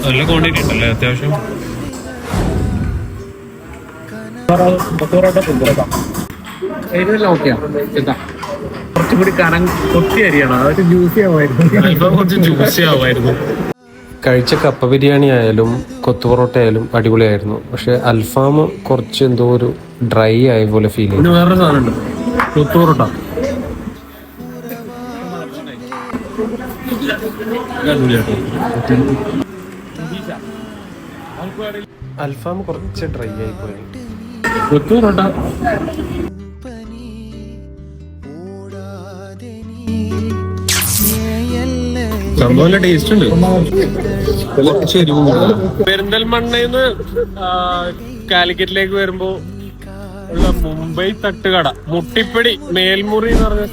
നല്ല ക്വാണ്ടിറ്റി ഉണ്ടല്ലേ അത്യാവശ്യം. കുറച്ചും കൂടി കനം കൊത്തി അരിയണം, അതൊക്കെ ജ്യൂസി ആവുമായിരുന്നു. കുറച്ച് ജ്യൂസി ആവുമായിരുന്നു. കഴിച്ച കപ്പ ബിരിയാണി ആയാലും കൊത്തു പൊറോട്ട ആയാലും അടിപൊളിയായിരുന്നു. പക്ഷെ അൽഫാം കുറച്ച് എന്തോ ഒരു ഡ്രൈ ആയ പോലെ ഫീൽ ചെയ്തു. പിന്നെ വേറൊരു സാധനം ഉണ്ട്, കൊത്തു പൊറോട്ട. അൽഫാം കുറച്ച് ഡ്രൈ ആയി പോയി. കൊത്തു പൊറോട്ട സംഭവം ടേസ്റ്റ് ഉണ്ട്. പെരിന്തൽമണ്ണയിൽ കാലിക്കറ്റിലേക്ക് വരുമ്പോ ഉള്ള മുംബൈ തട്ടുകട മുട്ടിപ്പടി മേൽമുറി എന്ന് പറഞ്ഞ